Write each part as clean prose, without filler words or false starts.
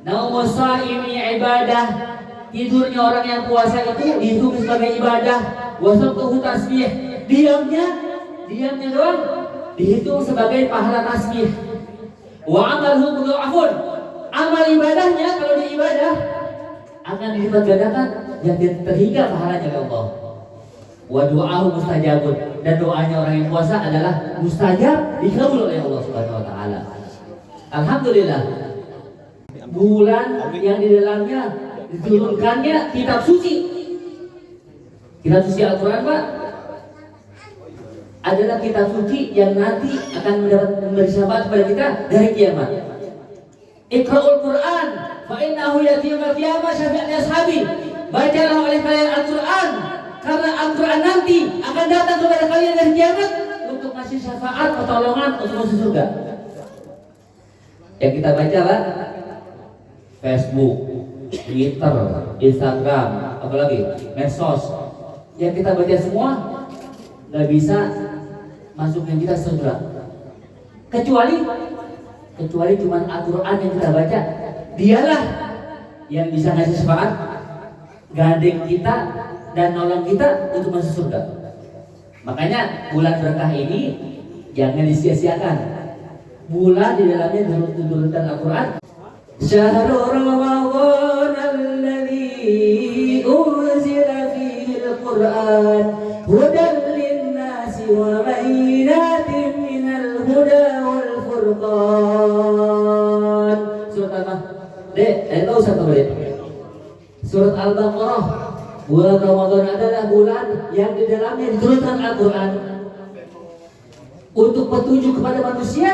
Naumus shaimi ibadah. Tidurnya orang yang puasa itu dihitung sebagai ibadah. Wasabtuhu tasbih. Diamnya doang dihitung sebagai pahala tasbih. Wa amaluhu mudha'afun. Amal ibadahnya kalau dia ibadah akan dilipat gandakan yang terhingga pahalanya oleh Allah. Wa du'ahu mustajabun, dan doanya orang yang puasa adalah mustajab, dikabul oleh Allah Subhanahu wa taala. Alhamdulillah. Bulan yang di dalamnya diturunkannya kitab suci. Kitab suci Al-Qur'an, Pak, adalah kitab suci yang nanti akan memberi syafaat kepada kita dari kiamat. Iqra'ul Qur'an fa innahu yati yaumil qiyamah syafi'an li ashabi. Bacalah oleh kalian Al-Qur'an karena Al-Qur'an nanti akan datang kepada kalian dari kiamat untuk kasih syafaat pertolongan untuk masuk surga. Yang kita baca, Pak, Facebook, Twitter, Instagram, apalagi medsos. Yang kita baca semua nggak bisa masukin kita surga. Kecuali cuma Al-Quran yang kita baca, dialah yang bisa ngasih syafaat, gandeng kita dan nolong kita untuk masuk surga. Makanya bulan berkah ini jangan disia-siakan. Bulan di dalamnya diturunkan Al-Quran. Syahrul Ramadan alladzi unzila fihi al-Quran hudan lin-nasi wa bayyinatin minal huda wal furqan. Surat apa? Tahu satu menit. Surat Al-Baqarah. Bulan Ramadan adalah bulan yang di dalamnya diturunkan Al-Quran untuk petunjuk kepada manusia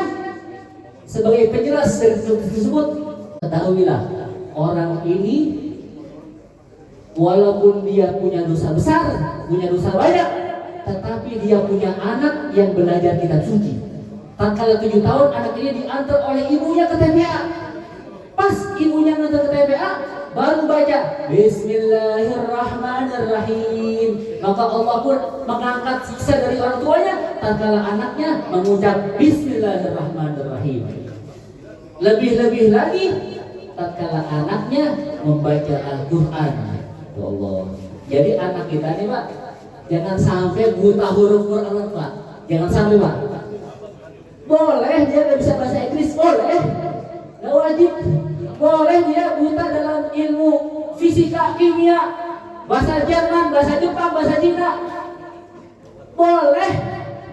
sebagai penjelas dari tersebut. Ketahuilah, orang ini walaupun dia punya dosa besar, punya dosa banyak, tetapi dia punya anak yang belajar kitab suci. Tatkala 7 tahun anak ini diantar oleh ibunya ke TPA. Pas ibunya ngantar ke TPA, baru baca Bismillahirrahmanirrahim. Maka Allah pun mengangkat siksa dari orang tuanya tatkala anaknya mengucap Bismillahirrahmanirrahim. Lebih-lebih lagi tatkala anaknya membaca Al-Quran. Ya Allah. Jadi anak kita nih, Pak, jangan sampai buta huruf Quran, Pak. Jangan sampai, Pak. Boleh dia nggak bisa bahasa Inggris, boleh, nggak wajib. Boleh dia buta dalam ilmu fisika, kimia, bahasa Jerman, bahasa Jepang, bahasa Cina, boleh.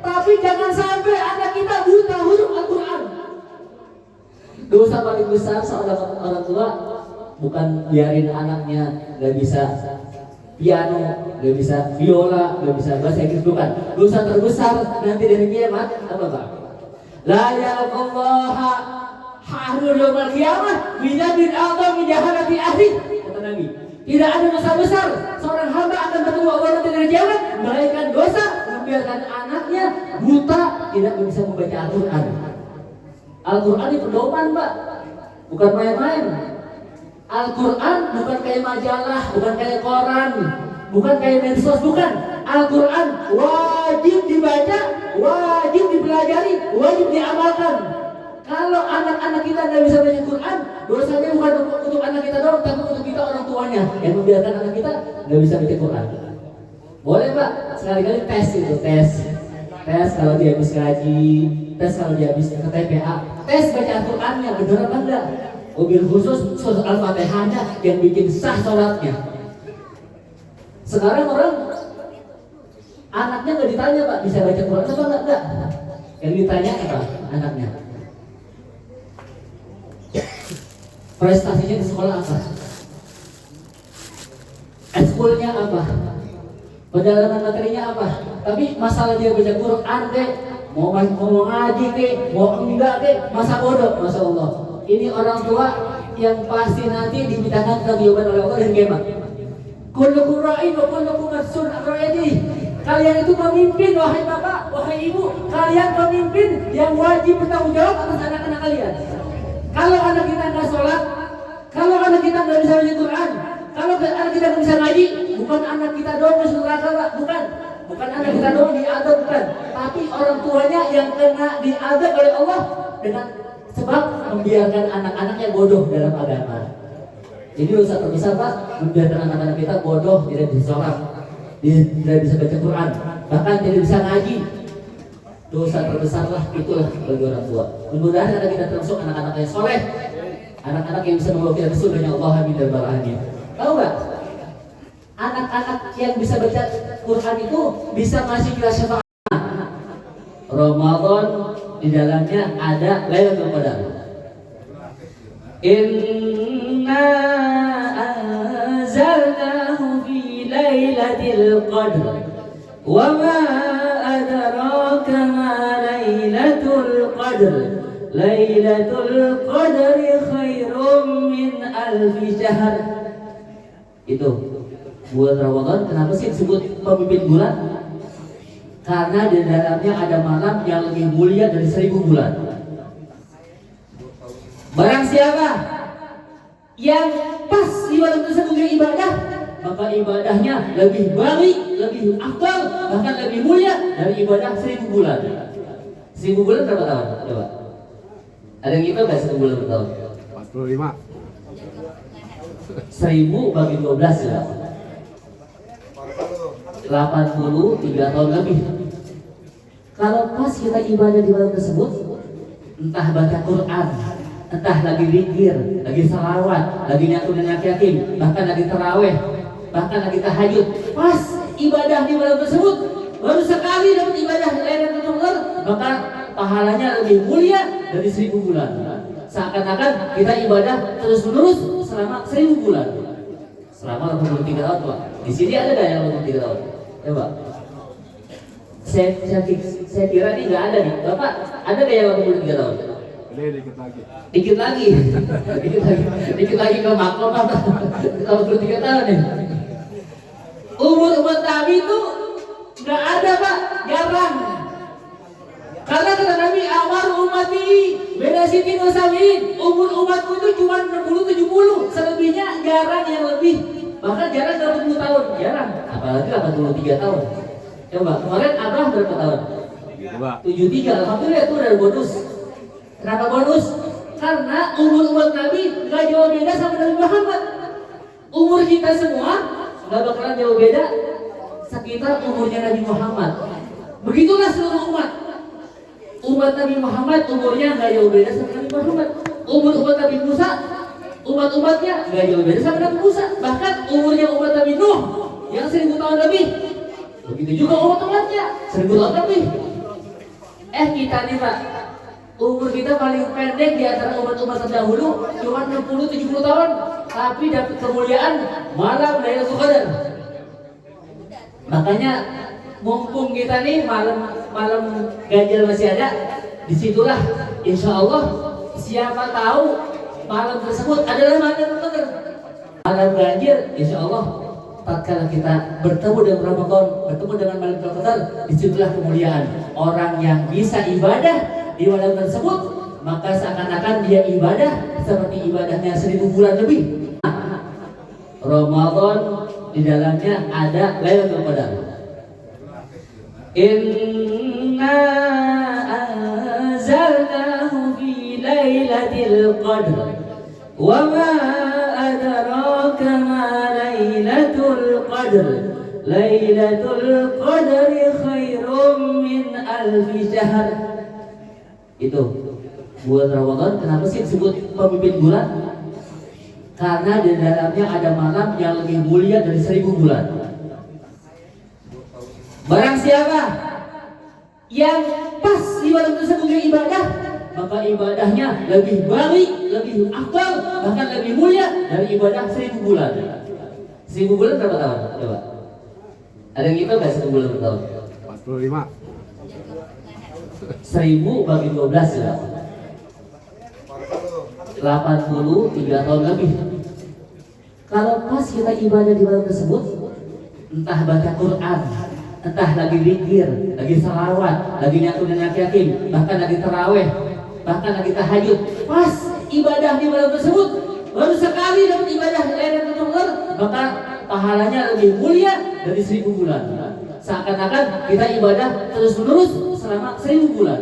Tapi jangan sampai anak kita buta huruf Al-Quran. Dosa paling besar seorang orang tua bukan biarin anaknya nggak bisa piano, nggak bisa viola, nggak bisa bahasa Inggris, bukan. Dosa terbesar nanti dari kiamat apa, Pak? La ya'lamullaha hahrul yaumil qiyamah bidabin a'dham min jahalati ahli. Kata Nabi, tidak ada dosa besar seorang hamba akan bertemu Allah nanti dari kiamat melainkan dosa membiarkan anaknya buta, tidak bisa membaca Al-Quran. Al-Quran ini pedoman, Pak, bukan main-main. Al-Quran bukan kayak majalah, bukan kayak koran, bukan kayak medsos, bukan. Al-Quran wajib dibaca, wajib dipelajari, wajib diamalkan. Kalau anak-anak kita nggak bisa baca Quran, dosanya bukan untuk anak kita doang, tapi untuk kita orang tuanya yang membiarkan anak kita nggak bisa baca Quran. Boleh, Pak, sekali-kali tes itu, tes kalau dia habis ngaji, tes kalau dia habis ke TPA, tes baca Al-Qurannya benar apa enggak. Mobil khusus surat Al-Fatihahnya yang bikin sah sholatnya. Sekarang orang anaknya nggak ditanya, Pak, bisa baca Quran apa enggak? Yang ditanya apa anaknya? Prestasinya di sekolah apa? Ekskulnya apa? Pendalaman materinya apa? Tapi masalah dia baca Quran deh, mau ngaji deh, mau enggak deh, masa bodoh, masya Allah. Ini orang tua yang pasti nanti dimintakan jawaban oleh Allah dan kiamat. Kullukum ra'in wa kullukum mas'ulun an ra'iyatihi. Kalian itu pemimpin, wahai bapak, wahai ibu. Kalian pemimpin yang wajib bertanggung jawab atas anak-anak kalian. Kalau anak kita nggak sholat, kalau anak kita nggak bisa baca Quran, kalau anak kita nggak bisa ngaji, bukan anak kita doang masuk neraka, Pak, bukan anak kita doang diadab, bukan. Tapi orang tuanya yang kena diadab oleh Allah dengan sebab membiarkan anak-anaknya bodoh dalam agama. Jadi dosa terbesar Pak, membiarkan anak-anak kita bodoh, tidak bisa sholat, tidak bisa baca Quran, bahkan tidak bisa ngaji. Dosa terbesarlah itulah bagi orang tua. Mudah-mudahan anak kita termasuk anak-anak yang soleh, anak-anak yang bisa membawa kita ke surganya Allah, amin dan barahannya. Tahu nggak? Anak-anak yang bisa baca Quran itu bisa ngasih kita syafaat. Ramadan di dalamnya ada Lailatul Qadar. Inna anzalnahu fi Lailatul Qadar. Wa ma adraka ma Lailatul Qadar. Lailatul Qadri khairum min alfi syahr. Itu bulan Ramadan kenapa sih disebut pemimpin bulan? Karena di dalamnya ada malam yang lebih mulia dari 1000 bulan. Barang siapa yang pas di malam tersebut ibadah, maka ibadahnya lebih baik, lebih afdal, bahkan lebih mulia dari ibadah 1000 bulan. 1000 bulan berapa tahun? Coba. Ada yang kita nggak 1000 bulan bertahun? 45. 1000 bagi 12 ya. 83 tahun lebih. Kalau pas kita ibadah di malam tersebut, entah baca Quran, entah lagi zikir, lagi salawat, lagi nyatuin yakin, bahkan lagi taraweh, bahkan lagi tahajud, pas ibadah di malam tersebut, baru sekali dapat ibadah Lailatul Qadar, maka pahalanya lebih mulia dari 1000 bulan. Seakan-akan kita ibadah terus-menerus selama 1000 bulan. Selama 83 tahun Pak. Di sini ada nggak yang 83 tahun? Coba. Saya kira ini nggak ada nih. Bapak ada nggak yang 83 tahun? Ini dikit lagi. Dikit lagi. Dikit lagi ke maklum apa? 83 tahun nih. Umur umat Nabi itu nggak ada Pak, jarang. Karena kata Nabi, awal umati beda sitin wasamin. Umur umatku itu cuma 60-70, selebihnya jarang yang lebih. Bahkan jarang 80 tahun, jarang. Apalagi 83 tahun. Coba, kemarin Abraham berapa tahun? 73, alhamdulillah itu udah bonus. Kenapa bonus? Karena umur umat Nabi nggak jauh beda sama Nabi Muhammad. Umur kita semua nggak bakalan jauh beda sekitar umurnya Nabi Muhammad. Begitulah seluruh umat. Umat Nabi Muhammad umurnya nggak jauh beda sama Nabi Muhammad. Umur umat Nabi Musa, umat-umatnya nggak jauh beda sama Nabi Musa. Bahkan umurnya umat Nabi Nuh yang 1000 tahun lebih, begitu juga umat-umatnya 1000 tahun lebih. Kita nih Pak, umur kita paling pendek di antara umat-umat terdahulu cuma 60-70 tahun, tapi dapat kemuliaan malam Lailatul Qadar. Makanya mumpung kita nih malam ganjil masih ada, disitulah insya Allah siapa tahu malam tersebut adalah malam Qadar. Malam ganjil insya Allah tatkala kita bertemu dengan Ramadan, bertemu dengan malam Qadar, disitulah kemuliaan. Orang yang bisa ibadah di malam tersebut, maka seakan-akan dia ibadah seperti ibadahnya 1000 bulan lebih. Ramadan di dalamnya ada Lailatul Qadar. Inna anzalnahu fi Lailatul Qadar. Wa ma adraka ma Lailatul Qadar. Lailatul Qadri khairum min alfi syahr. Itu bulan Ramadan kenapa sih disebut pemimpin bulan? Karena di dalamnya ada malam yang lebih mulia dari 1000 bulan. Barang siapa yang pas di malam tersebut ibadah, maka ibadahnya lebih baik, lebih afdal, bahkan lebih mulia dari ibadah 1000 bulan. 1000 bulan berapa tahun? Coba. Ada yang kita nggak 1000 bulan bertahun? 45. 1000 bagi 12 ya. 83 tahun lebih. Kalau pas kita ibadah di malam tersebut, entah baca Quran, entah lagi zikir, lagi salawat, lagi nyatuin yakin, bahkan lagi taraweh, bahkan lagi tahajud, pas ibadah di malam tersebut, baru sekali dapat ibadah Lailatul Qadar, maka pahalanya lebih mulia dari 1000 bulan. Seakan-akan kita ibadah terus-menerus selama 1000 bulan.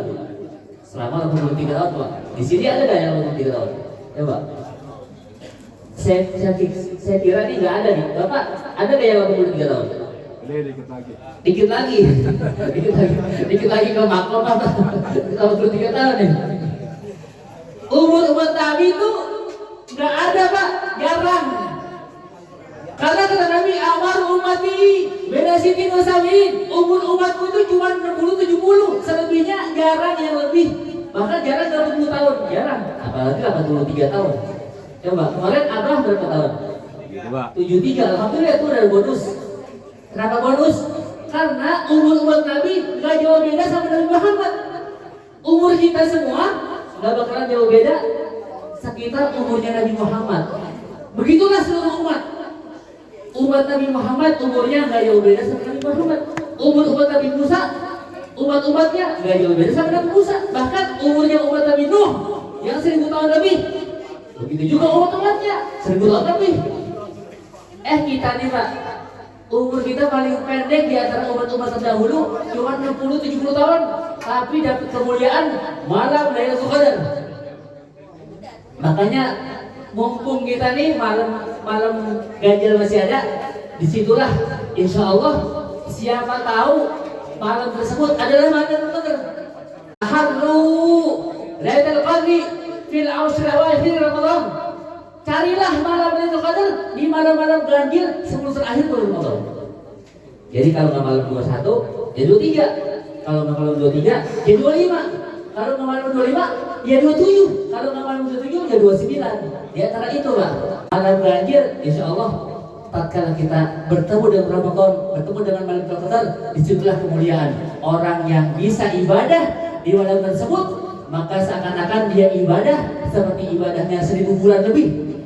Selama 83 tahun Pak. Di sini ada nggak yang umur 3 tahun? Coba. Saya kira ini nggak ada nih. Bapak, ada nggak yang umur 3 tahun? Ada dikit lagi. Dikit lagi. Dikit lagi ke maklum apa? 23 tahun nih. Umur umat Nabi itu nggak ada Pak, jarang. Karena kata Nabi, amar umati beda sitin wasamin. Umur umatku itu cuma 60-70, selebihnya jarang yang lebih. Bahkan jarang 80 tahun, jarang. Apalagi 83 tahun. Coba, kemarin Abraham berapa tahun? 73, alhamdulillah itu udah bonus. Kenapa bonus? Karena umur umat Nabi nggak jauh beda sama Nabi Muhammad. Umur kita semua nggak bakalan jauh beda sekitar umurnya Nabi Muhammad. Begitulah seluruh umat. Umat Nabi Muhammad umurnya nggak jauh beda sama Nabi Muhammad. Umat Nabi Musa, umat-umatnya nggak jauh beda sama Nabi Musa. Bahkan umurnya umat Nabi Nuh yang 1000 tahun lebih. Begitu juga umat-umatnya 1000 tahun lebih. Kita nih Pak, umur kita paling pendek di antara umat-umat terdahulu cuma 60-70 tahun, tapi dapat kemuliaan malam Lailatul Qadar. Makanya mumpung kita nih malam ganjil masih ada, disitulah insya Allah siapa tahu malam tersebut adalah malam Lailatul Qadar. Harru Lailatul Qadri fil ashr awakhir Ramadan. Carilah malam Lailatul Qadar di malam-malam ganjil 10 terakhir bulan Ramadan. Jadi kalau nggak malam 21, ya 23. Kalau nggak malam 23, ya 25. Kalau nggak malam 25, ya 27. Kalau nggak malam 27, ya 29. Di antara itu Pak, malam ganjil, insya Allah tatkala kita bertemu dengan Ramadan, bertemu dengan malam Lailatul Qadar, disitulah kemuliaan. Orang yang bisa ibadah di malam tersebut, maka seakan-akan dia ibadah seperti ibadahnya 1000 bulan lebih.